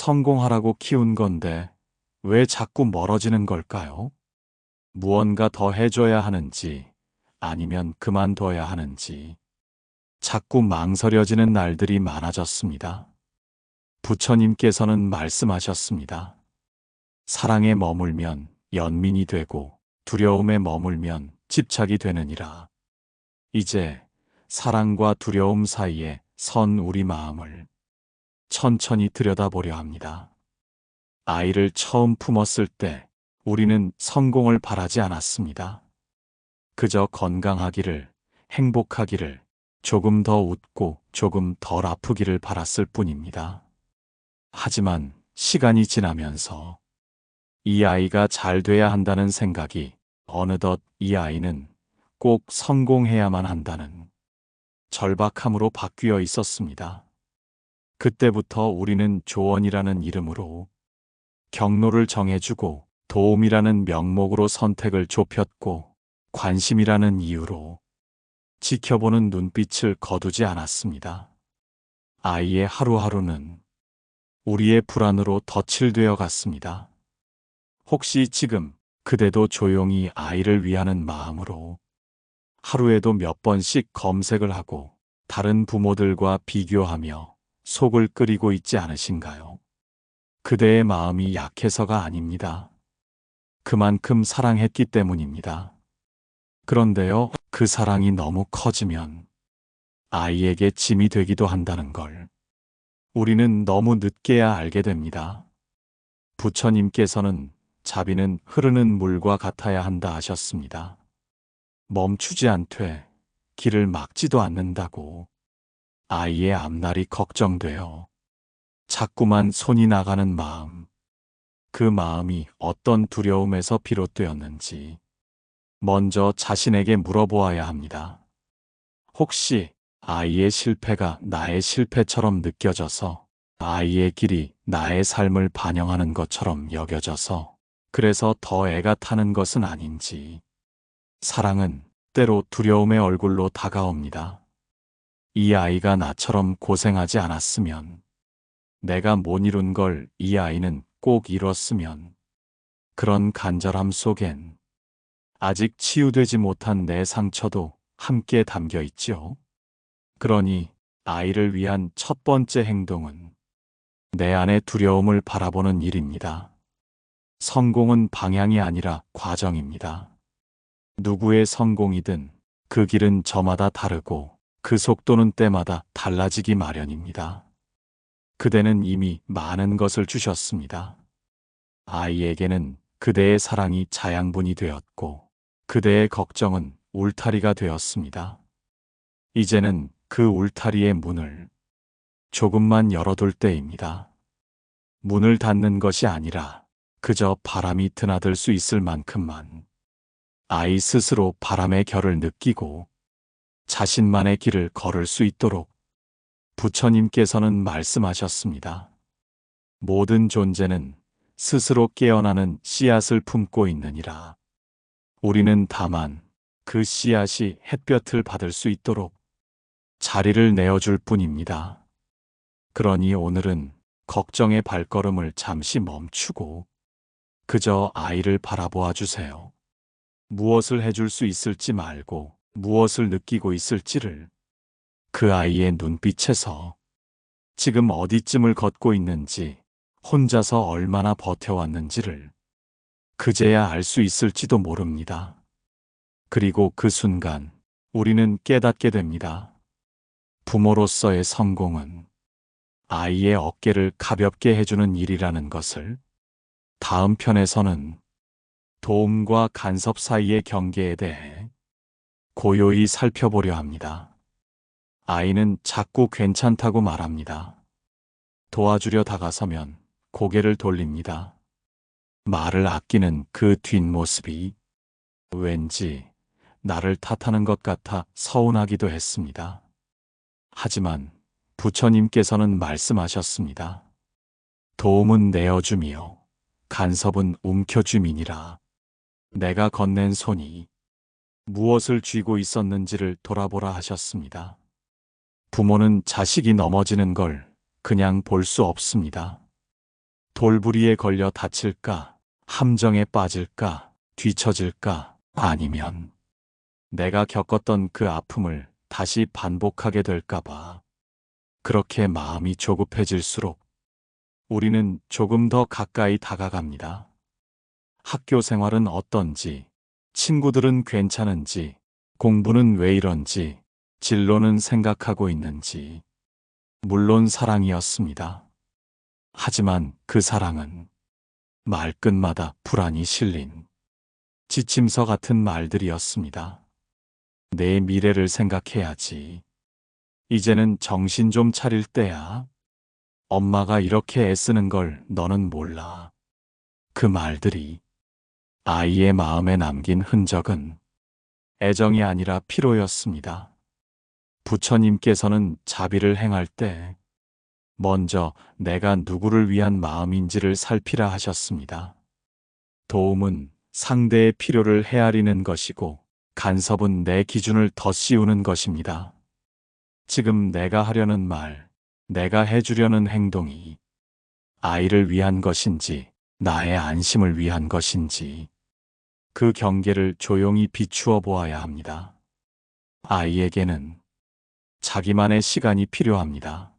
성공하라고 키운 건데 왜 자꾸 멀어지는 걸까요? 무언가 더 해줘야 하는지 아니면 그만둬야 하는지 자꾸 망설여지는 날들이 많아졌습니다. 부처님께서는 말씀하셨습니다. 사랑에 머물면 연민이 되고 두려움에 머물면 집착이 되느니라. 이제 사랑과 두려움 사이에 선 우리 마음을 천천히 들여다보려 합니다. 아이를 처음 품었을 때 우리는 성공을 바라지 않았습니다. 그저 건강하기를, 행복하기를, 조금 더 웃고 조금 덜 아프기를 바랐을 뿐입니다. 하지만 시간이 지나면서 이 아이가 잘 돼야 한다는 생각이 어느덧 이 아이는 꼭 성공해야만 한다는 절박함으로 바뀌어 있었습니다. 그때부터 우리는 조언이라는 이름으로 경로를 정해주고 도움이라는 명목으로 선택을 좁혔고 관심이라는 이유로 지켜보는 눈빛을 거두지 않았습니다. 아이의 하루하루는 우리의 불안으로 덧칠되어 갔습니다. 혹시 지금 그대도 조용히 아이를 위하는 마음으로 하루에도 몇 번씩 검색을 하고 다른 부모들과 비교하며 속을 끓이고 있지 않으신가요? 그대의 마음이 약해서가 아닙니다. 그만큼 사랑했기 때문입니다. 그런데요, 그 사랑이 너무 커지면 아이에게 짐이 되기도 한다는 걸 우리는 너무 늦게야 알게 됩니다. 부처님께서는 자비는 흐르는 물과 같아야 한다 하셨습니다. 멈추지 않되 길을 막지도 않는다고 아이의 앞날이 걱정되어 자꾸만 손이 나가는 마음, 그 마음이 어떤 두려움에서 비롯되었는지 먼저 자신에게 물어보아야 합니다. 혹시 아이의 실패가 나의 실패처럼 느껴져서 아이의 길이 나의 삶을 반영하는 것처럼 여겨져서 그래서 더 애가 타는 것은 아닌지. 사랑은 때로 두려움의 얼굴로 다가옵니다. 이 아이가 나처럼 고생하지 않았으면, 내가 못 이룬 걸 이 아이는 꼭 이뤘으면, 그런 간절함 속엔 아직 치유되지 못한 내 상처도 함께 담겨 있지요. 그러니 아이를 위한 첫 번째 행동은 내 안의 두려움을 바라보는 일입니다. 성공은 방향이 아니라 과정입니다. 누구의 성공이든 그 길은 저마다 다르고 그 속도는 때마다 달라지기 마련입니다. 그대는 이미 많은 것을 주셨습니다. 아이에게는 그대의 사랑이 자양분이 되었고 그대의 걱정은 울타리가 되었습니다. 이제는 그 울타리의 문을 조금만 열어둘 때입니다. 문을 닫는 것이 아니라 그저 바람이 드나들 수 있을 만큼만 아이 스스로 바람의 결을 느끼고 자신만의 길을 걸을 수 있도록 부처님께서는 말씀하셨습니다. 모든 존재는 스스로 깨어나는 씨앗을 품고 있느니라. 우리는 다만 그 씨앗이 햇볕을 받을 수 있도록 자리를 내어줄 뿐입니다. 그러니 오늘은 걱정의 발걸음을 잠시 멈추고 그저 아이를 바라보아 주세요. 무엇을 해줄 수 있을지 말고 무엇을 느끼고 있을지를 그 아이의 눈빛에서 지금 어디쯤을 걷고 있는지 혼자서 얼마나 버텨왔는지를 그제야 알 수 있을지도 모릅니다. 그리고 그 순간 우리는 깨닫게 됩니다. 부모로서의 성공은 아이의 어깨를 가볍게 해주는 일이라는 것을. 다음 편에서는 도움과 간섭 사이의 경계에 대해 고요히 살펴보려 합니다. 아이는 자꾸 괜찮다고 말합니다. 도와주려 다가서면 고개를 돌립니다. 말을 아끼는 그 뒷모습이 왠지 나를 탓하는 것 같아 서운하기도 했습니다. 하지만 부처님께서는 말씀하셨습니다. 도움은 내어주며 간섭은 움켜쥐미니라. 내가 건넨 손이 무엇을 쥐고 있었는지를 돌아보라 하셨습니다. 부모는 자식이 넘어지는 걸 그냥 볼 수 없습니다. 돌부리에 걸려 다칠까? 함정에 빠질까? 뒤처질까? 아니면 내가 겪었던 그 아픔을 다시 반복하게 될까봐. 그렇게 마음이 조급해질수록 우리는 조금 더 가까이 다가갑니다. 학교 생활은 어떤지, 친구들은 괜찮은지, 공부는 왜 이런지, 진로는 생각하고 있는지. 물론 사랑이었습니다. 하지만 그 사랑은 말끝마다 불안이 실린 지침서 같은 말들이었습니다. 내 미래를 생각해야지. 이제는 정신 좀 차릴 때야. 엄마가 이렇게 애쓰는 걸 너는 몰라. 그 말들이 아이의 마음에 남긴 흔적은 애정이 아니라 피로였습니다. 부처님께서는 자비를 행할 때 먼저 내가 누구를 위한 마음인지를 살피라 하셨습니다. 도움은 상대의 필요를 헤아리는 것이고 간섭은 내 기준을 덧씌우는 것입니다. 지금 내가 하려는 말, 내가 해주려는 행동이 아이를 위한 것인지 나의 안심을 위한 것인지 그 경계를 조용히 비추어 보아야 합니다. 아이에게는 자기만의 시간이 필요합니다.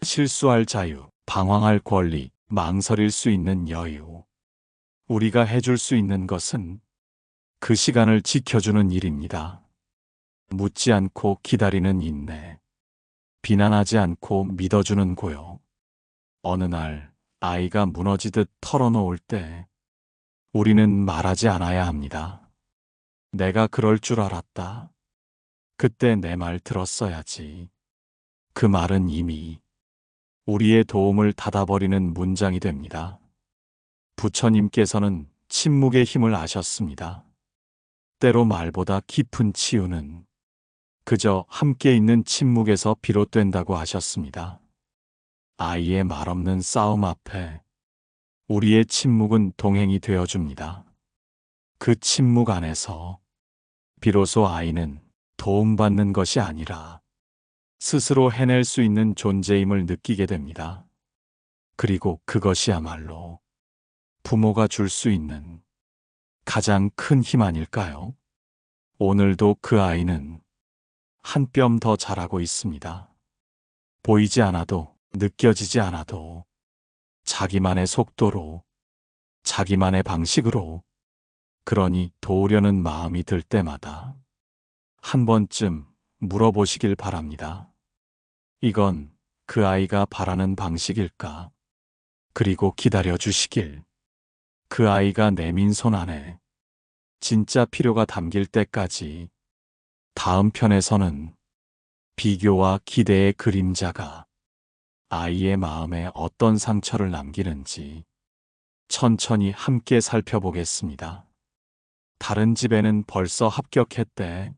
실수할 자유, 방황할 권리, 망설일 수 있는 여유. 우리가 해줄 수 있는 것은 그 시간을 지켜주는 일입니다. 묻지 않고 기다리는 인내, 비난하지 않고 믿어주는 고요. 어느 날 아이가 무너지듯 털어놓을 때 우리는 말하지 않아야 합니다. 내가 그럴 줄 알았다. 그때 내 말 들었어야지. 그 말은 이미 우리의 도움을 닫아버리는 문장이 됩니다. 부처님께서는 침묵의 힘을 아셨습니다. 때로 말보다 깊은 치유는 그저 함께 있는 침묵에서 비롯된다고 하셨습니다. 아이의 말없는 싸움 앞에 우리의 침묵은 동행이 되어줍니다. 그 침묵 안에서 비로소 아이는 도움받는 것이 아니라 스스로 해낼 수 있는 존재임을 느끼게 됩니다. 그리고 그것이야말로 부모가 줄 수 있는 가장 큰 힘 아닐까요? 오늘도 그 아이는 한 뼘 더 자라고 있습니다. 보이지 않아도, 느껴지지 않아도 자기만의 속도로, 자기만의 방식으로, 그러니 도우려는 마음이 들 때마다 한 번쯤 물어보시길 바랍니다. 이건 그 아이가 바라는 방식일까? 그리고 기다려 주시길. 그 아이가 내민 손 안에 진짜 필요가 담길 때까지. 다음 편에서는 비교와 기대의 그림자가 아이의 마음에 어떤 상처를 남기는지 천천히 함께 살펴보겠습니다. 다른 집에는 벌써 합격했대.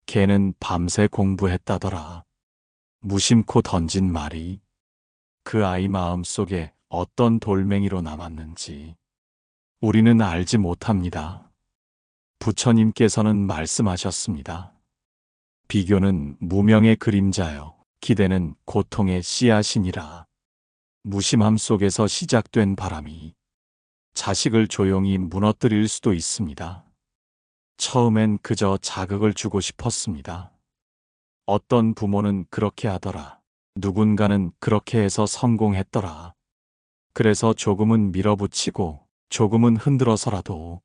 걔는 밤새 공부했다더라. 무심코 던진 말이 그 아이 마음 속에 어떤 돌멩이로 남았는지 우리는 알지 못합니다. 부처님께서는 말씀하셨습니다. 비교는 무명의 그림자요. 기대는 고통의 씨앗이니라. 무심함 속에서 시작된 바람이 자식을 조용히 무너뜨릴 수도 있습니다. 처음엔 그저 자극을 주고 싶었습니다. 어떤 부모는 그렇게 하더라. 누군가는 그렇게 해서 성공했더라. 그래서 조금은 밀어붙이고 조금은 흔들어서라도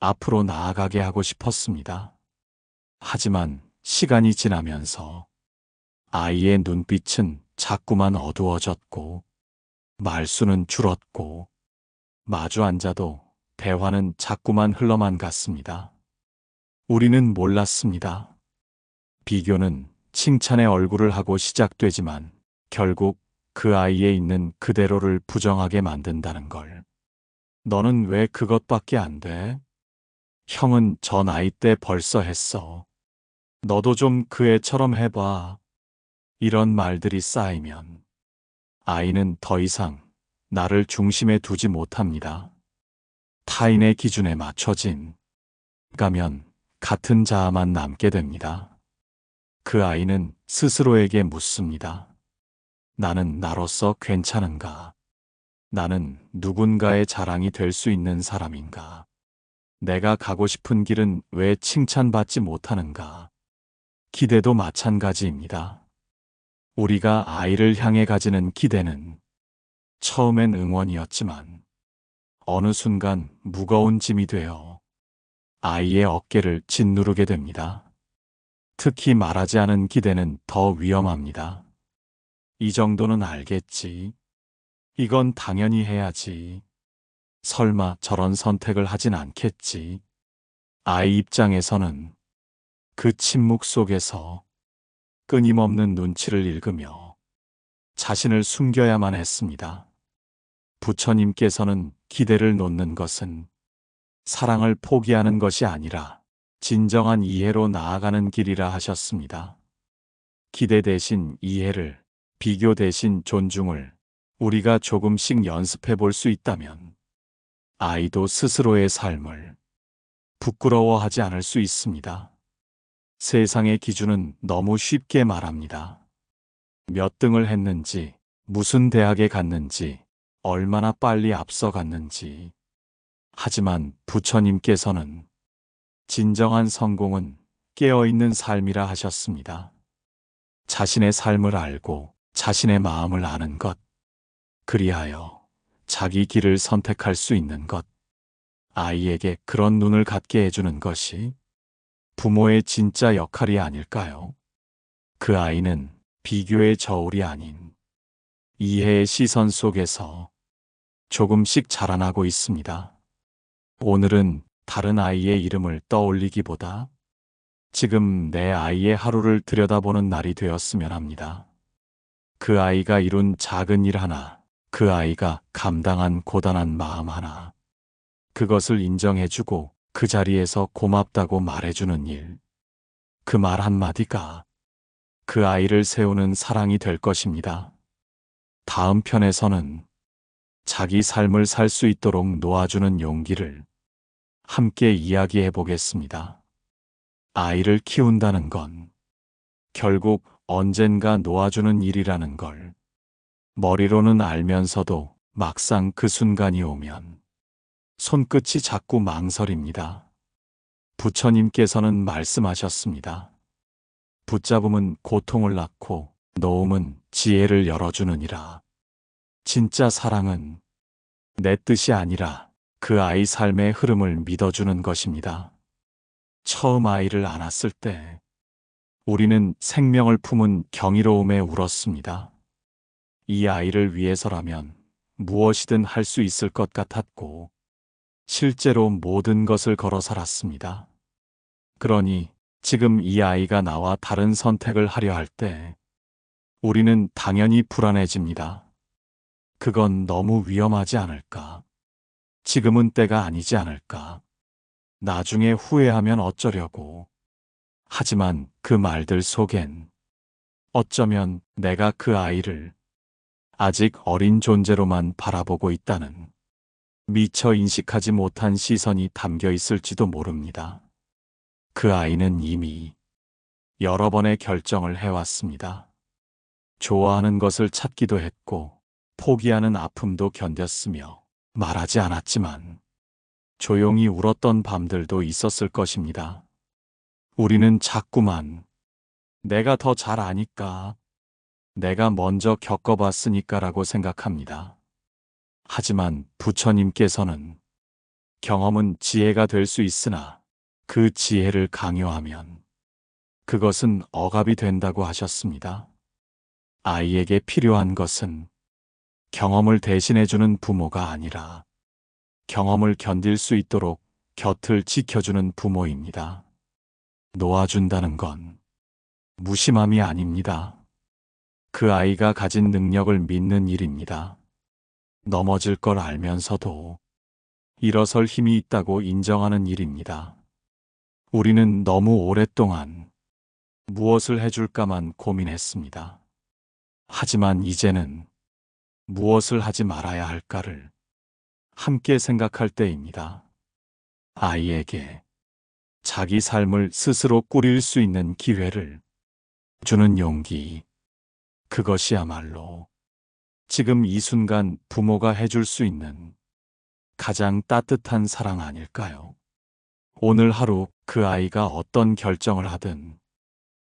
앞으로 나아가게 하고 싶었습니다. 하지만 시간이 지나면서 아이의 눈빛은 자꾸만 어두워졌고 말수는 줄었고 마주 앉아도 대화는 자꾸만 흘러만 갔습니다. 우리는 몰랐습니다. 비교는 칭찬의 얼굴을 하고 시작되지만 결국 그 아이에 있는 그대로를 부정하게 만든다는 걸. 너는 왜 그것밖에 안 돼? 형은 저 나이 때 벌써 했어. 너도 좀 그 애처럼 해봐. 이런 말들이 쌓이면 아이는 더 이상 나를 중심에 두지 못합니다. 타인의 기준에 맞춰진 가면 같은 자아만 남게 됩니다. 그 아이는 스스로에게 묻습니다. 나는 나로서 괜찮은가? 나는 누군가의 자랑이 될 수 있는 사람인가? 내가 가고 싶은 길은 왜 칭찬받지 못하는가? 기대도 마찬가지입니다. 우리가 아이를 향해 가지는 기대는 처음엔 응원이었지만 어느 순간 무거운 짐이 되어 아이의 어깨를 짓누르게 됩니다. 특히 말하지 않은 기대는 더 위험합니다. 이 정도는 알겠지. 이건 당연히 해야지. 설마 저런 선택을 하진 않겠지. 아이 입장에서는 그 침묵 속에서 끊임없는 눈치를 읽으며 자신을 숨겨야만 했습니다. 부처님께서는 기대를 놓는 것은 사랑을 포기하는 것이 아니라 진정한 이해로 나아가는 길이라 하셨습니다. 기대 대신 이해를, 비교 대신 존중을 우리가 조금씩 연습해 볼 수 있다면 아이도 스스로의 삶을 부끄러워하지 않을 수 있습니다. 세상의 기준은 너무 쉽게 말합니다. 몇 등을 했는지, 무슨 대학에 갔는지, 얼마나 빨리 앞서갔는지. 하지만 부처님께서는 진정한 성공은 깨어있는 삶이라 하셨습니다. 자신의 삶을 알고 자신의 마음을 아는 것, 그리하여 자기 길을 선택할 수 있는 것, 아이에게 그런 눈을 갖게 해주는 것이 부모의 진짜 역할이 아닐까요? 그 아이는 비교의 저울이 아닌 이해의 시선 속에서 조금씩 자라나고 있습니다. 오늘은 다른 아이의 이름을 떠올리기보다 지금 내 아이의 하루를 들여다보는 날이 되었으면 합니다. 그 아이가 이룬 작은 일 하나, 그 아이가 감당한 고단한 마음 하나, 그것을 인정해주고 그 자리에서 고맙다고 말해주는 일, 그 말 한마디가 그 아이를 세우는 사랑이 될 것입니다. 다음 편에서는 자기 삶을 살 수 있도록 놓아주는 용기를 함께 이야기해 보겠습니다. 아이를 키운다는 건 결국 언젠가 놓아주는 일이라는 걸 머리로는 알면서도 막상 그 순간이 오면 손끝이 자꾸 망설입니다. 부처님께서는 말씀하셨습니다. 붙잡음은 고통을 낳고 놓음은 지혜를 열어주느니라. 진짜 사랑은 내 뜻이 아니라 그 아이 삶의 흐름을 믿어주는 것입니다. 처음 아이를 안았을 때 우리는 생명을 품은 경이로움에 울었습니다. 이 아이를 위해서라면 무엇이든 할 수 있을 것 같았고 실제로 모든 것을 걸어 살았습니다. 그러니 지금 이 아이가 나와 다른 선택을 하려 할 때 우리는 당연히 불안해집니다. 그건 너무 위험하지 않을까? 지금은 때가 아니지 않을까? 나중에 후회하면 어쩌려고? 하지만 그 말들 속엔 어쩌면 내가 그 아이를 아직 어린 존재로만 바라보고 있다는 미처 인식하지 못한 시선이 담겨 있을지도 모릅니다. 그 아이는 이미 여러 번의 결정을 해왔습니다. 좋아하는 것을 찾기도 했고 포기하는 아픔도 견뎠으며 말하지 않았지만 조용히 울었던 밤들도 있었을 것입니다. 우리는 자꾸만 내가 더 잘 아니까, 내가 먼저 겪어봤으니까라고 생각합니다. 하지만 부처님께서는 경험은 지혜가 될 수 있으나 그 지혜를 강요하면 그것은 억압이 된다고 하셨습니다. 아이에게 필요한 것은 경험을 대신해주는 부모가 아니라 경험을 견딜 수 있도록 곁을 지켜주는 부모입니다. 놓아준다는 건 무심함이 아닙니다. 그 아이가 가진 능력을 믿는 일입니다. 넘어질 걸 알면서도 일어설 힘이 있다고 인정하는 일입니다. 우리는 너무 오랫동안 무엇을 해줄까만 고민했습니다. 하지만 이제는 무엇을 하지 말아야 할까를 함께 생각할 때입니다. 아이에게 자기 삶을 스스로 꾸릴 수 있는 기회를 주는 용기, 그것이야말로 지금 이 순간 부모가 해줄 수 있는 가장 따뜻한 사랑 아닐까요? 오늘 하루 그 아이가 어떤 결정을 하든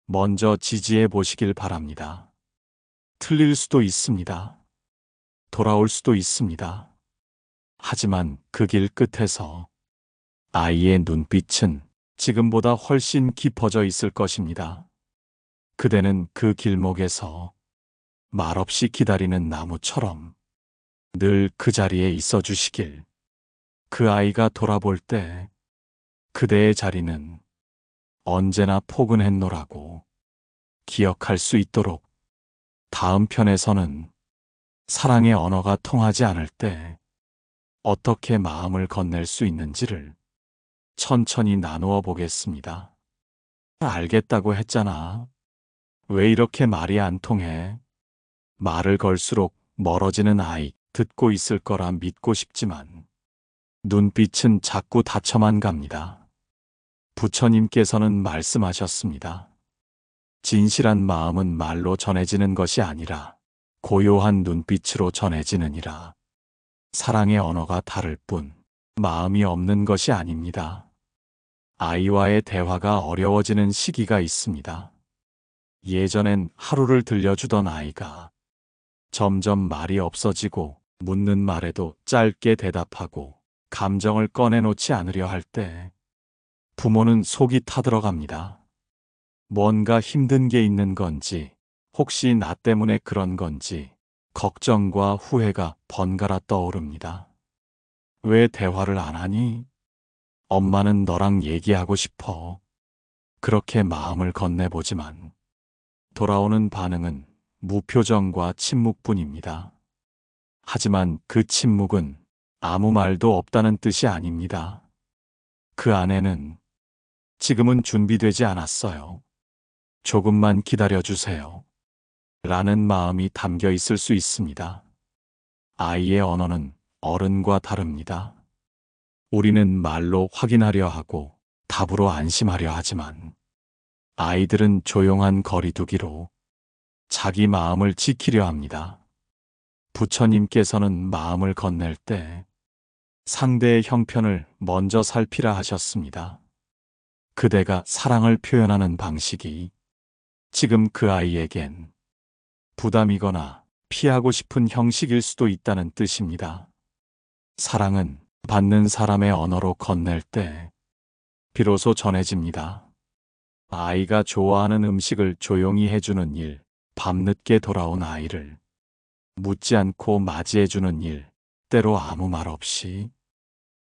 먼저 지지해 보시길 바랍니다. 틀릴 수도 있습니다. 돌아올 수도 있습니다. 하지만 그 길 끝에서 아이의 눈빛은 지금보다 훨씬 깊어져 있을 것입니다. 그대는 그 길목에서 말없이 기다리는 나무처럼 늘 그 자리에 있어 주시길. 그 아이가 돌아볼 때 그대의 자리는 언제나 포근했노라고 기억할 수 있도록. 다음 편에서는 사랑의 언어가 통하지 않을 때 어떻게 마음을 건넬 수 있는지를 천천히 나누어 보겠습니다. 알겠다고 했잖아. 왜 이렇게 말이 안 통해? 말을 걸수록 멀어지는 아이, 듣고 있을 거라 믿고 싶지만 눈빛은 자꾸 닫혀만 갑니다. 부처님께서는 말씀하셨습니다. 진실한 마음은 말로 전해지는 것이 아니라 고요한 눈빛으로 전해지느니라. 사랑의 언어가 다를 뿐 마음이 없는 것이 아닙니다. 아이와의 대화가 어려워지는 시기가 있습니다. 예전엔 하루를 들려주던 아이가 점점 말이 없어지고 묻는 말에도 짧게 대답하고 감정을 꺼내놓지 않으려 할 때 부모는 속이 타들어갑니다. 뭔가 힘든 게 있는 건지, 혹시 나 때문에 그런 건지 걱정과 후회가 번갈아 떠오릅니다. 왜 대화를 안 하니? 엄마는 너랑 얘기하고 싶어. 그렇게 마음을 건네보지만 돌아오는 반응은 무표정과 침묵뿐입니다. 하지만 그 침묵은 아무 말도 없다는 뜻이 아닙니다. 그 안에는 지금은 준비되지 않았어요. 조금만 기다려주세요. 라는 마음이 담겨 있을 수 있습니다. 아이의 언어는 어른과 다릅니다. 우리는 말로 확인하려 하고 답으로 안심하려 하지만 아이들은 조용한 거리두기로 자기 마음을 지키려 합니다. 부처님께서는 마음을 건넬 때 상대의 형편을 먼저 살피라 하셨습니다. 그대가 사랑을 표현하는 방식이 지금 그 아이에겐 부담이거나 피하고 싶은 형식일 수도 있다는 뜻입니다. 사랑은 받는 사람의 언어로 건넬 때 비로소 전해집니다. 아이가 좋아하는 음식을 조용히 해주는 일, 밤늦게 돌아온 아이를 묻지 않고 맞이해주는 일, 때로 아무 말 없이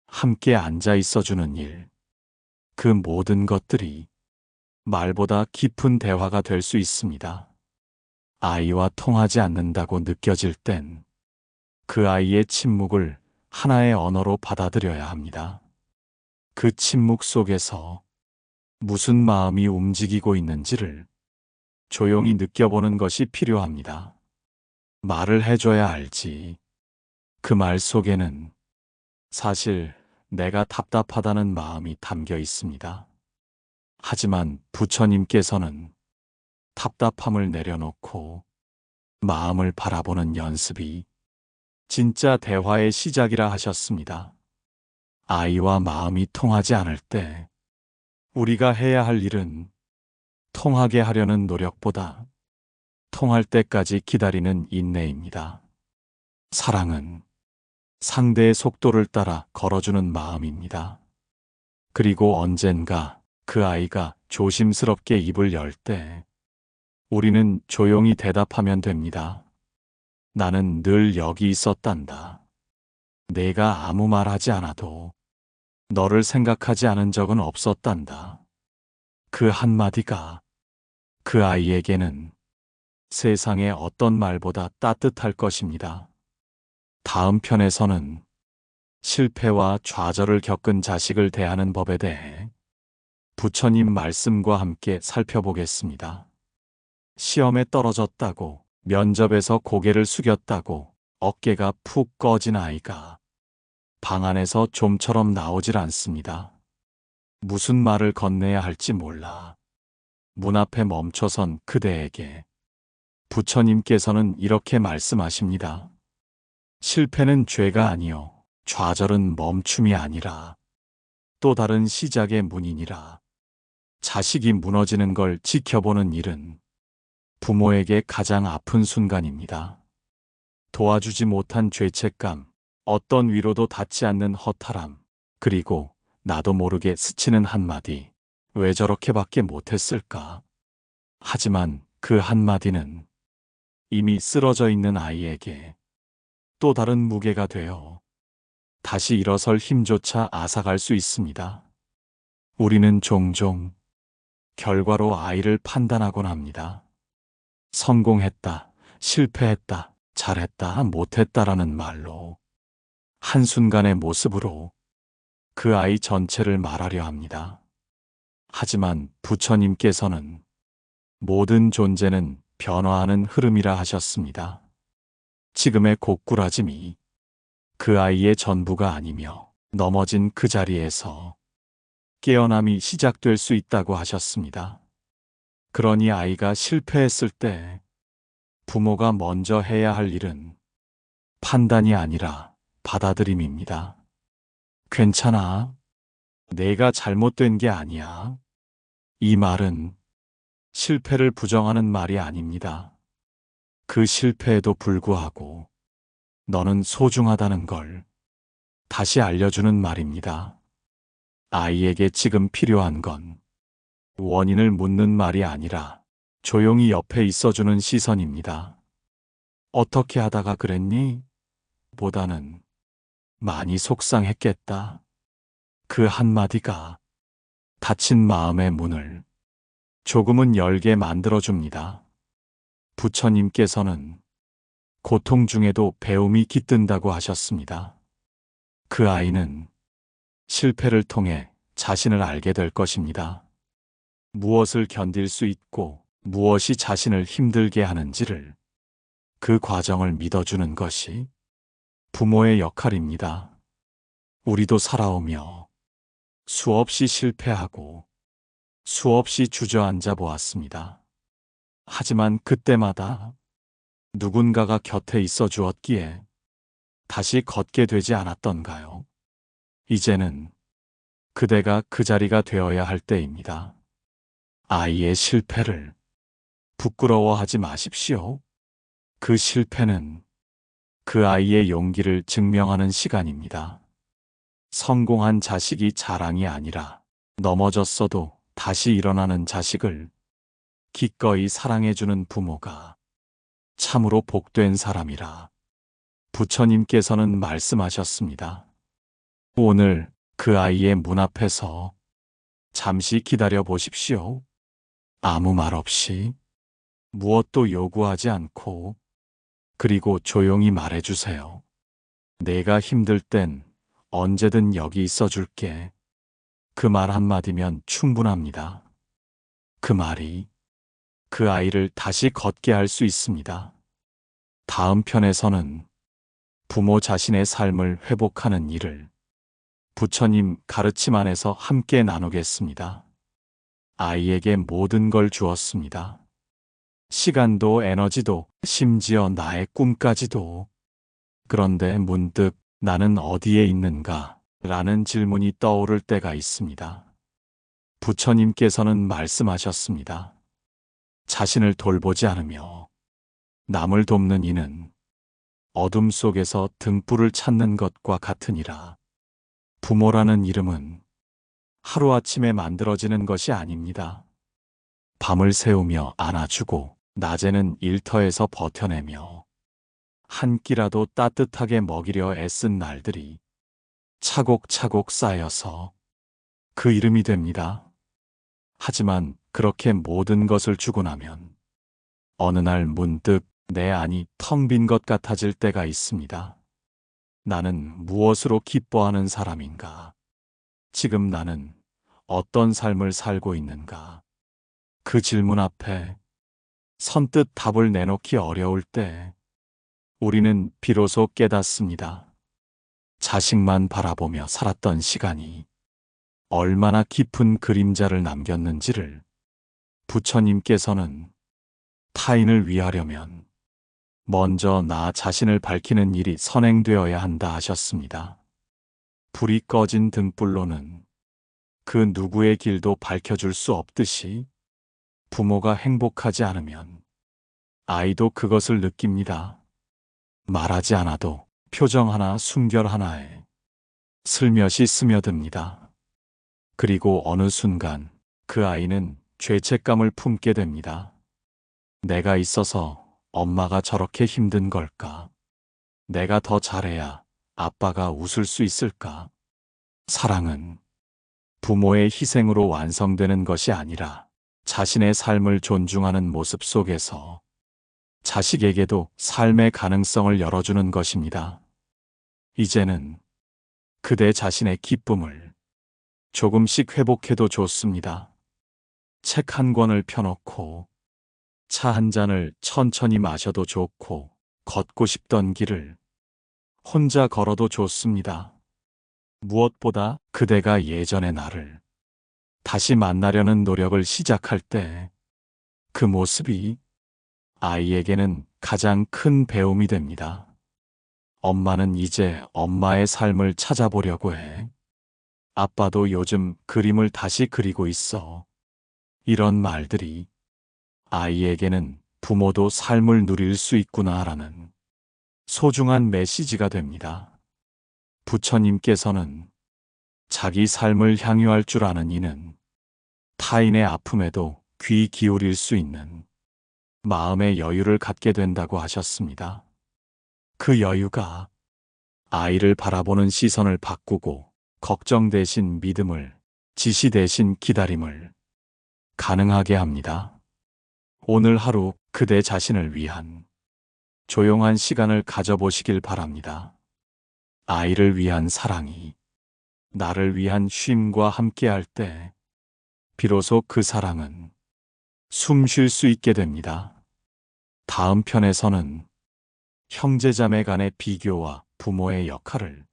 함께 앉아 있어주는 일, 그 모든 것들이 말보다 깊은 대화가 될 수 있습니다. 아이와 통하지 않는다고 느껴질 땐 그 아이의 침묵을 하나의 언어로 받아들여야 합니다. 그 침묵 속에서 무슨 마음이 움직이고 있는지를 조용히 느껴보는 것이 필요합니다. 말을 해줘야 알지. 그 말 속에는 사실 내가 답답하다는 마음이 담겨 있습니다. 하지만 부처님께서는 답답함을 내려놓고 마음을 바라보는 연습이 진짜 대화의 시작이라 하셨습니다. 아이와 마음이 통하지 않을 때 우리가 해야 할 일은 통하게 하려는 노력보다 통할 때까지 기다리는 인내입니다. 사랑은 상대의 속도를 따라 걸어주는 마음입니다. 그리고 언젠가 그 아이가 조심스럽게 입을 열 때 우리는 조용히 대답하면 됩니다. 나는 늘 여기 있었단다. 내가 아무 말 하지 않아도 너를 생각하지 않은 적은 없었단다. 그 한마디가 그 아이에게는 세상의 어떤 말보다 따뜻할 것입니다. 다음 편에서는 실패와 좌절을 겪은 자식을 대하는 법에 대해 부처님 말씀과 함께 살펴보겠습니다. 시험에 떨어졌다고, 면접에서 고개를 숙였다고 어깨가 푹 꺼진 아이가 방 안에서 좀처럼 나오질 않습니다. 무슨 말을 건네야 할지 몰라 문 앞에 멈춰선 그대에게 부처님께서는 이렇게 말씀하십니다. 실패는 죄가 아니요 좌절은 멈춤이 아니라 또 다른 시작의 문이니라. 자식이 무너지는 걸 지켜보는 일은 부모에게 가장 아픈 순간입니다. 도와주지 못한 죄책감, 어떤 위로도 닿지 않는 허탈함, 그리고 나도 모르게 스치는 한마디. 왜 저렇게밖에 못했을까? 하지만 그 한마디는 이미 쓰러져 있는 아이에게 또 다른 무게가 되어 다시 일어설 힘조차 앗아갈 수 있습니다. 우리는 종종 결과로 아이를 판단하곤 합니다. 성공했다, 실패했다, 잘했다, 못했다라는 말로 한순간의 모습으로 그 아이 전체를 말하려 합니다. 하지만 부처님께서는 모든 존재는 변화하는 흐름이라 하셨습니다. 지금의 고꾸라짐이 그 아이의 전부가 아니며 넘어진 그 자리에서 깨어남이 시작될 수 있다고 하셨습니다. 그러니 아이가 실패했을 때 부모가 먼저 해야 할 일은 판단이 아니라 받아들임입니다. 괜찮아. 내가 잘못된 게 아니야. 이 말은 실패를 부정하는 말이 아닙니다. 그 실패에도 불구하고 너는 소중하다는 걸 다시 알려주는 말입니다. 아이에게 지금 필요한 건 원인을 묻는 말이 아니라 조용히 옆에 있어주는 시선입니다. 어떻게 하다가 그랬니? 보다는 많이 속상했겠다. 그 한마디가 닫힌 마음의 문을 조금은 열게 만들어줍니다. 부처님께서는 고통 중에도 배움이 깃든다고 하셨습니다. 그 아이는 실패를 통해 자신을 알게 될 것입니다. 무엇을 견딜 수 있고 무엇이 자신을 힘들게 하는지를 그 과정을 믿어주는 것이 부모의 역할입니다. 우리도 살아오며 수없이 실패하고 수없이 주저앉아 보았습니다. 하지만 그때마다 누군가가 곁에 있어 주었기에 다시 걷게 되지 않았던가요? 이제는 그대가 그 자리가 되어야 할 때입니다. 아이의 실패를 부끄러워하지 마십시오. 그 실패는 그 아이의 용기를 증명하는 시간입니다. 성공한 자식이 자랑이 아니라 넘어졌어도 다시 일어나는 자식을 기꺼이 사랑해주는 부모가 참으로 복된 사람이라 부처님께서는 말씀하셨습니다. 오늘 그 아이의 문 앞에서 잠시 기다려 보십시오. 아무 말 없이 무엇도 요구하지 않고 그리고 조용히 말해주세요. 내가 힘들 땐 언제든 여기 있어 줄게. 그 말 한마디면 충분합니다. 그 말이 그 아이를 다시 걷게 할 수 있습니다. 다음 편에서는 부모 자신의 삶을 회복하는 일을 부처님 가르침 안에서 함께 나누겠습니다. 아이에게 모든 걸 주었습니다. 시간도 에너지도 심지어 나의 꿈까지도. 그런데 문득 나는 어디에 있는가? 라는 질문이 떠오를 때가 있습니다. 부처님께서는 말씀하셨습니다. 자신을 돌보지 않으며 남을 돕는 이는 어둠 속에서 등불을 찾는 것과 같으니라. 부모라는 이름은 하루아침에 만들어지는 것이 아닙니다. 밤을 새우며 안아주고 낮에는 일터에서 버텨내며 한 끼라도 따뜻하게 먹이려 애쓴 날들이 차곡차곡 쌓여서 그 이름이 됩니다. 하지만 그렇게 모든 것을 주고 나면 어느 날 문득 내 안이 텅 빈 것 같아질 때가 있습니다. 나는 무엇으로 기뻐하는 사람인가? 지금 나는 어떤 삶을 살고 있는가? 그 질문 앞에 선뜻 답을 내놓기 어려울 때 우리는 비로소 깨닫습니다. 자식만 바라보며 살았던 시간이 얼마나 깊은 그림자를 남겼는지를. 부처님께서는 타인을 위하려면 먼저 나 자신을 밝히는 일이 선행되어야 한다 하셨습니다. 불이 꺼진 등불로는 그 누구의 길도 밝혀줄 수 없듯이 부모가 행복하지 않으면 아이도 그것을 느낍니다. 말하지 않아도 표정 하나, 숨결 하나에 슬며시 스며듭니다. 그리고 어느 순간 그 아이는 죄책감을 품게 됩니다. 내가 있어서 엄마가 저렇게 힘든 걸까? 내가 더 잘해야 아빠가 웃을 수 있을까? 사랑은 부모의 희생으로 완성되는 것이 아니라 자신의 삶을 존중하는 모습 속에서 자식에게도 삶의 가능성을 열어주는 것입니다. 이제는 그대 자신의 기쁨을 조금씩 회복해도 좋습니다. 책 한 권을 펴놓고 차 한 잔을 천천히 마셔도 좋고 걷고 싶던 길을 혼자 걸어도 좋습니다. 무엇보다 그대가 예전의 나를 다시 만나려는 노력을 시작할 때 그 모습이 아이에게는 가장 큰 배움이 됩니다. 엄마는 이제 엄마의 삶을 찾아보려고 해. 아빠도 요즘 그림을 다시 그리고 있어. 이런 말들이 아이에게는 부모도 삶을 누릴 수 있구나라는 소중한 메시지가 됩니다. 부처님께서는 자기 삶을 향유할 줄 아는 이는 타인의 아픔에도 귀 기울일 수 있는 마음의 여유를 갖게 된다고 하셨습니다. 그 여유가 아이를 바라보는 시선을 바꾸고 걱정 대신 믿음을, 지시 대신 기다림을 가능하게 합니다. 오늘 하루 그대 자신을 위한 조용한 시간을 가져보시길 바랍니다. 아이를 위한 사랑이 나를 위한 쉼과 함께할 때 비로소 그 사랑은 숨 쉴 수 있게 됩니다. 다음 편에서는 형제자매 간의 비교와 부모의 역할을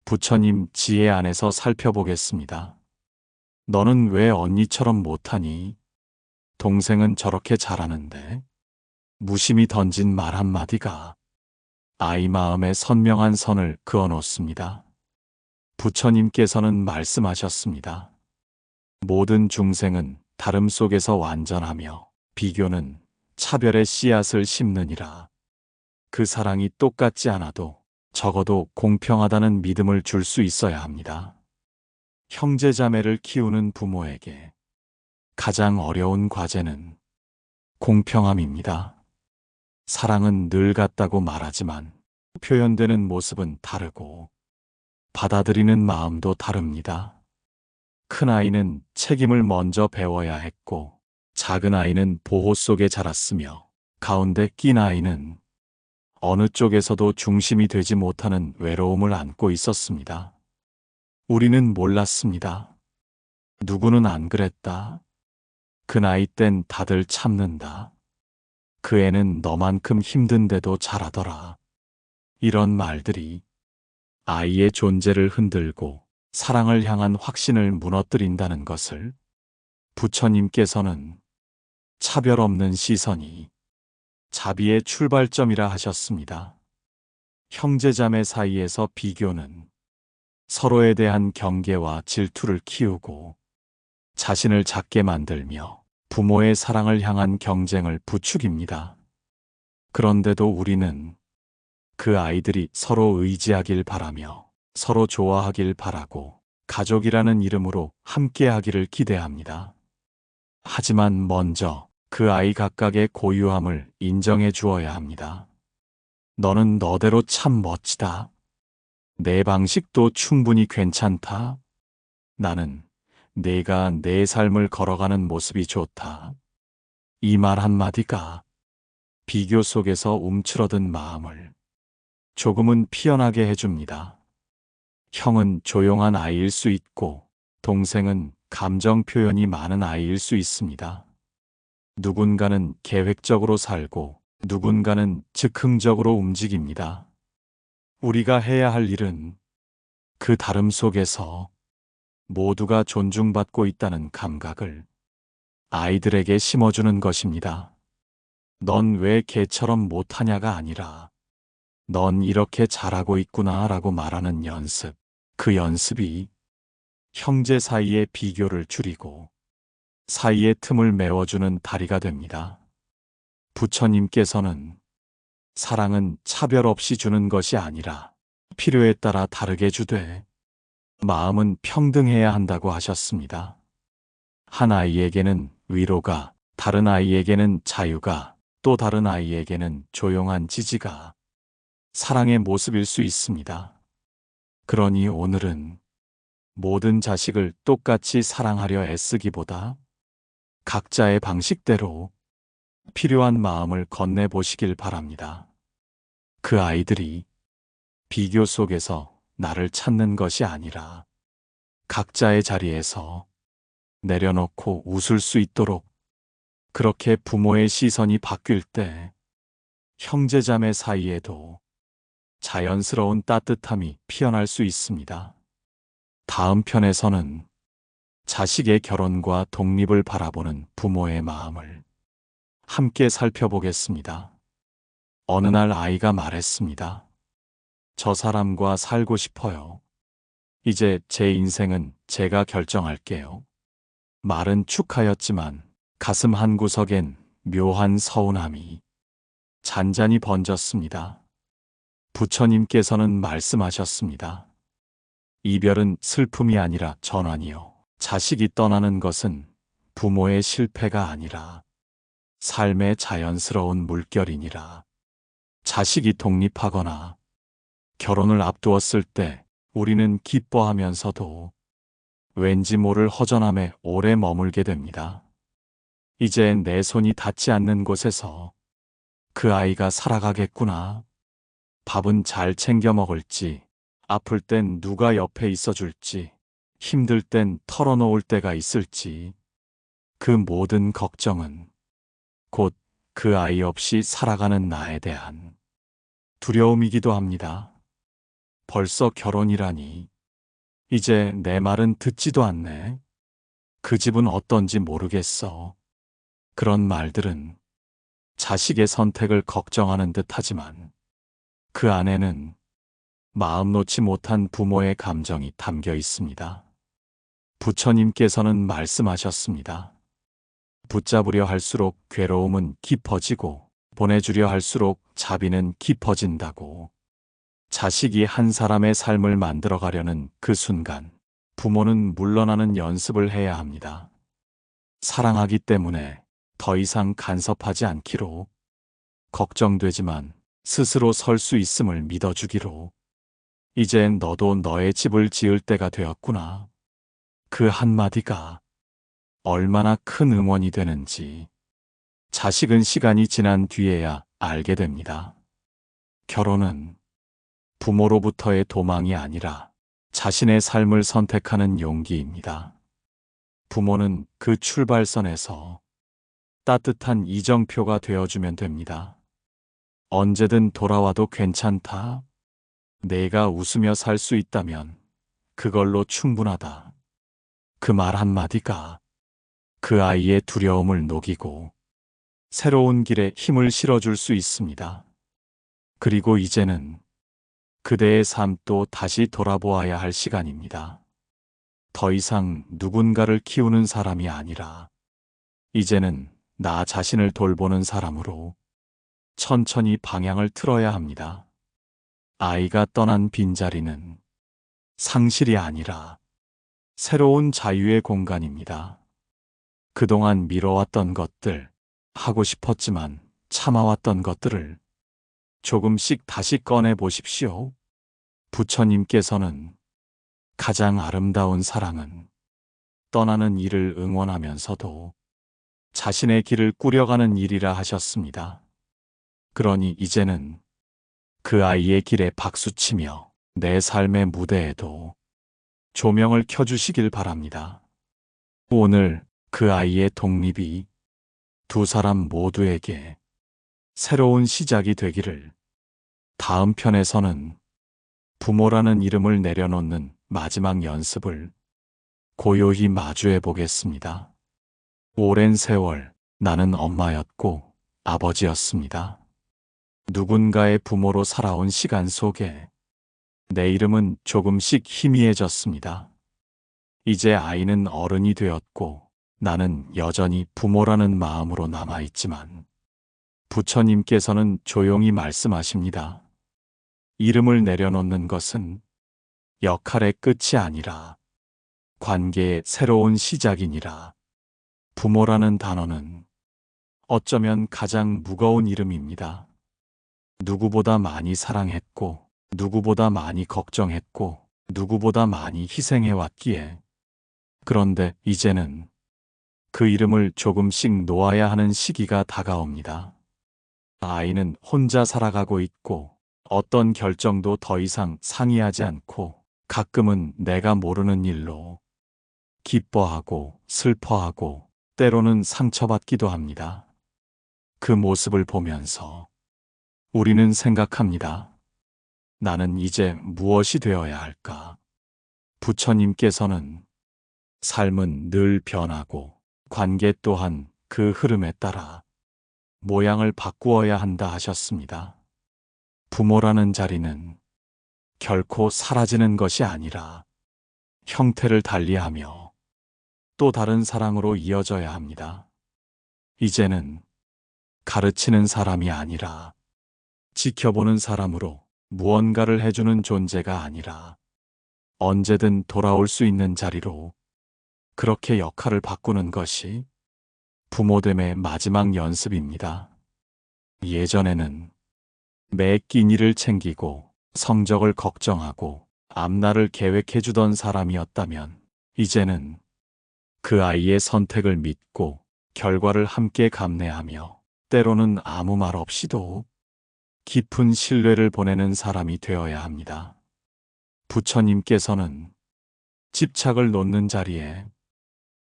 부처님 지혜 안에서 살펴보겠습니다. 너는 왜 언니처럼 못하니? 동생은 저렇게 잘하는데? 무심히 던진 말 한마디가 아이 마음에 선명한 선을 그어놓습니다. 부처님께서는 말씀하셨습니다. 모든 중생은 다름 속에서 완전하며 비교는 차별의 씨앗을 심느니라. 그 사랑이 똑같지 않아도 적어도 공평하다는 믿음을 줄 수 있어야 합니다. 형제자매를 키우는 부모에게 가장 어려운 과제는 공평함입니다. 사랑은 늘 같다고 말하지만 표현되는 모습은 다르고 받아들이는 마음도 다릅니다. 큰아이는 책임을 먼저 배워야 했고 작은 아이는 보호 속에 자랐으며 가운데 낀 아이는 어느 쪽에서도 중심이 되지 못하는 외로움을 안고 있었습니다. 우리는 몰랐습니다. 누구는 안 그랬다. 그 나이 땐 다들 참는다. 그 애는 너만큼 힘든데도 잘하더라. 이런 말들이 아이의 존재를 흔들고 사랑을 향한 확신을 무너뜨린다는 것을 부처님께서는 차별 없는 시선이 자비의 출발점이라 하셨습니다. 형제자매 사이에서 비교는 서로에 대한 경계와 질투를 키우고 자신을 작게 만들며 부모의 사랑을 향한 경쟁을 부추깁니다. 그런데도 우리는 그 아이들이 서로 의지하길 바라며 서로 좋아하길 바라고 가족이라는 이름으로 함께하기를 기대합니다. 하지만 먼저 그 아이 각각의 고유함을 인정해 주어야 합니다. 너는 너대로 참 멋지다. 내 방식도 충분히 괜찮다. 나는 내가 내 삶을 걸어가는 모습이 좋다. 이 말 한마디가 비교 속에서 움츠러든 마음을 조금은 피어나게 해줍니다. 형은 조용한 아이일 수 있고 동생은 감정 표현이 많은 아이일 수 있습니다. 누군가는 계획적으로 살고 누군가는 즉흥적으로 움직입니다. 우리가 해야 할 일은 그 다름 속에서 모두가 존중받고 있다는 감각을 아이들에게 심어주는 것입니다. 넌 왜 걔처럼 못하냐가 아니라 넌 이렇게 잘하고 있구나 라고 말하는 연습. 그 연습이 형제 사이의 비교를 줄이고 사이의 틈을 메워주는 다리가 됩니다. 부처님께서는 사랑은 차별 없이 주는 것이 아니라 필요에 따라 다르게 주되 마음은 평등해야 한다고 하셨습니다. 한 아이에게는 위로가, 다른 아이에게는 자유가, 또 다른 아이에게는 조용한 지지가 사랑의 모습일 수 있습니다. 그러니 오늘은 모든 자식을 똑같이 사랑하려 애쓰기보다 각자의 방식대로 필요한 마음을 건네보시길 바랍니다. 그 아이들이 비교 속에서 나를 찾는 것이 아니라 각자의 자리에서 내려놓고 웃을 수 있도록, 그렇게 부모의 시선이 바뀔 때 형제자매 사이에도 자연스러운 따뜻함이 피어날 수 있습니다. 다음 편에서는 자식의 결혼과 독립을 바라보는 부모의 마음을 함께 살펴보겠습니다. 어느 날 아이가 말했습니다. 저 사람과 살고 싶어요. 이제 제 인생은 제가 결정할게요. 말은 축하였지만 가슴 한구석엔 묘한 서운함이 잔잔히 번졌습니다. 부처님께서는 말씀하셨습니다. 이별은 슬픔이 아니라 전환이요. 자식이 떠나는 것은 부모의 실패가 아니라 삶의 자연스러운 물결이니라. 자식이 독립하거나 결혼을 앞두었을 때 우리는 기뻐하면서도 왠지 모를 허전함에 오래 머물게 됩니다. 이제 내 손이 닿지 않는 곳에서 그 아이가 살아가겠구나. 밥은 잘 챙겨 먹을지, 아플 땐 누가 옆에 있어줄지, 힘들 땐 털어놓을 때가 있을지, 그 모든 걱정은 곧 그 아이 없이 살아가는 나에 대한 두려움이기도 합니다. 벌써 결혼이라니. 이제 내 말은 듣지도 않네. 그 집은 어떤지 모르겠어. 그런 말들은 자식의 선택을 걱정하는 듯 하지만 그 안에는 마음 놓지 못한 부모의 감정이 담겨 있습니다. 부처님께서는 말씀하셨습니다. 붙잡으려 할수록 괴로움은 깊어지고 보내주려 할수록 자비는 깊어진다고. 자식이 한 사람의 삶을 만들어가려는 그 순간 부모는 물러나는 연습을 해야 합니다. 사랑하기 때문에 더 이상 간섭하지 않기로, 걱정되지만 스스로 설 수 있음을 믿어주기로. 이젠 너도 너의 집을 지을 때가 되었구나. 그 한마디가 얼마나 큰 응원이 되는지 자식은 시간이 지난 뒤에야 알게 됩니다. 결혼은 부모로부터의 도망이 아니라 자신의 삶을 선택하는 용기입니다. 부모는 그 출발선에서 따뜻한 이정표가 되어주면 됩니다. 언제든 돌아와도 괜찮다. 내가 웃으며 살 수 있다면 그걸로 충분하다. 그 말 한마디가 그 아이의 두려움을 녹이고 새로운 길에 힘을 실어줄 수 있습니다. 그리고 이제는 그대의 삶도 다시 돌아보아야 할 시간입니다. 더 이상 누군가를 키우는 사람이 아니라 이제는 나 자신을 돌보는 사람으로 천천히 방향을 틀어야 합니다. 아이가 떠난 빈자리는 상실이 아니라 새로운 자유의 공간입니다. 그동안 미뤄왔던 것들, 하고 싶었지만 참아왔던 것들을 조금씩 다시 꺼내 보십시오. 부처님께서는 가장 아름다운 사랑은 떠나는 일을 응원하면서도 자신의 길을 꾸려가는 일이라 하셨습니다. 그러니 이제는 그 아이의 길에 박수치며 내 삶의 무대에도 조명을 켜주시길 바랍니다. 오늘 그 아이의 독립이 두 사람 모두에게 새로운 시작이 되기를. 다음 편에서는 부모라는 이름을 내려놓는 마지막 연습을 고요히 마주해 보겠습니다. 오랜 세월 나는 엄마였고 아버지였습니다. 누군가의 부모로 살아온 시간 속에 내 이름은 조금씩 희미해졌습니다. 이제 아이는 어른이 되었고 나는 여전히 부모라는 마음으로 남아있지만 부처님께서는 조용히 말씀하십니다. 이름을 내려놓는 것은 역할의 끝이 아니라 관계의 새로운 시작이니라. 부모라는 단어는 어쩌면 가장 무거운 이름입니다. 누구보다 많이 사랑했고, 누구보다 많이 걱정했고, 누구보다 많이 희생해왔기에. 그런데 이제는 그 이름을 조금씩 놓아야 하는 시기가 다가옵니다. 아이는 혼자 살아가고 있고, 어떤 결정도 더 이상 상의하지 않고, 가끔은 내가 모르는 일로 기뻐하고 슬퍼하고 때로는 상처받기도 합니다. 그 모습을 보면서 우리는 생각합니다. 나는 이제 무엇이 되어야 할까? 부처님께서는 삶은 늘 변하고 관계 또한 그 흐름에 따라 모양을 바꾸어야 한다 하셨습니다. 부모라는 자리는 결코 사라지는 것이 아니라 형태를 달리하며 또 다른 사랑으로 이어져야 합니다. 이제는 가르치는 사람이 아니라 지켜보는 사람으로 무언가를 해주는 존재가 아니라 언제든 돌아올 수 있는 자리로 그렇게 역할을 바꾸는 것이 부모됨의 마지막 연습입니다. 예전에는 매 끼니를 챙기고 성적을 걱정하고 앞날을 계획해주던 사람이었다면 이제는 그 아이의 선택을 믿고 결과를 함께 감내하며 때로는 아무 말 없이도 깊은 신뢰를 보내는 사람이 되어야 합니다. 부처님께서는 집착을 놓는 자리에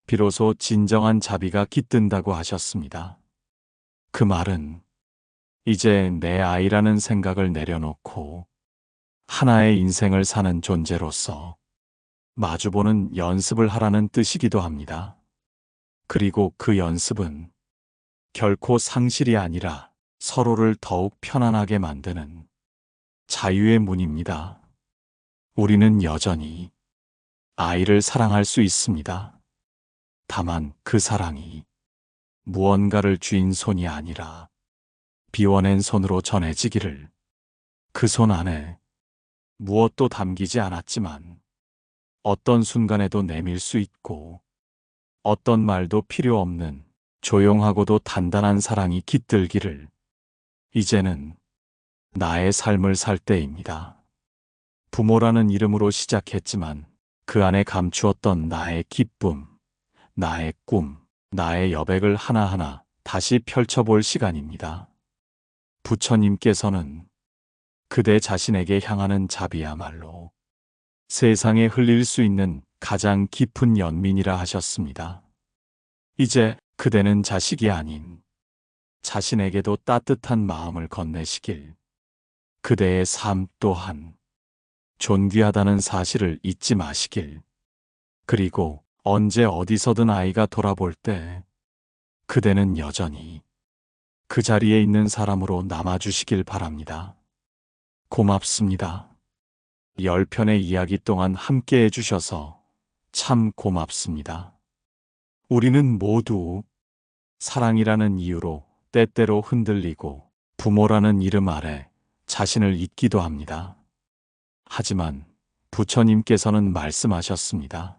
비로소 진정한 자비가 깃든다고 하셨습니다. 그 말은 이제 내 아이라는 생각을 내려놓고 하나의 인생을 사는 존재로서 마주보는 연습을 하라는 뜻이기도 합니다. 그리고 그 연습은 결코 상실이 아니라 서로를 더욱 편안하게 만드는 자유의 문입니다. 우리는 여전히 아이를 사랑할 수 있습니다. 다만 그 사랑이 무언가를 쥔 손이 아니라 비워낸 손으로 전해지기를. 그 손 안에 무엇도 담기지 않았지만 어떤 순간에도 내밀 수 있고 어떤 말도 필요 없는 조용하고도 단단한 사랑이 깃들기를. 이제는 나의 삶을 살 때입니다. 부모라는 이름으로 시작했지만 그 안에 감추었던 나의 기쁨, 나의 꿈, 나의 여백을 하나하나 다시 펼쳐볼 시간입니다. 부처님께서는 그대 자신에게 향하는 자비야말로 세상에 흘릴 수 있는 가장 깊은 연민이라 하셨습니다. 이제 그대는 자식이 아닌 자신에게도 따뜻한 마음을 건네시길. 그대의 삶 또한 존귀하다는 사실을 잊지 마시길. 그리고 언제 어디서든 아이가 돌아볼 때 그대는 여전히 그 자리에 있는 사람으로 남아주시길 바랍니다. 고맙습니다. 10편의 이야기 동안 함께 해주셔서 참 고맙습니다. 우리는 모두 사랑이라는 이유로 때때로 흔들리고 부모라는 이름 아래 자신을 잊기도 합니다. 하지만 부처님께서는 말씀하셨습니다.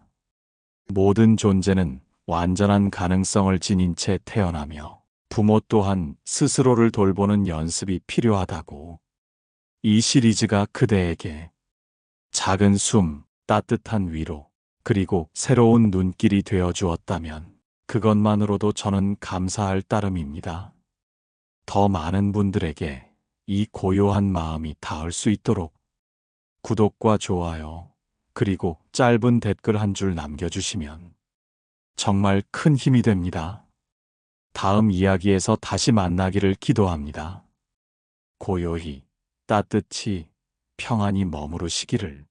모든 존재는 완전한 가능성을 지닌 채 태어나며 부모 또한 스스로를 돌보는 연습이 필요하다고. 이 시리즈가 그대에게 작은 숨, 따뜻한 위로, 그리고 새로운 눈길이 되어 주었다면 그것만으로도 저는 감사할 따름입니다. 더 많은 분들에게 이 고요한 마음이 닿을 수 있도록 구독과 좋아요, 그리고 짧은 댓글 한 줄 남겨주시면 정말 큰 힘이 됩니다. 다음 이야기에서 다시 만나기를 기도합니다. 고요히, 따뜻히, 평안히 머무르시기를.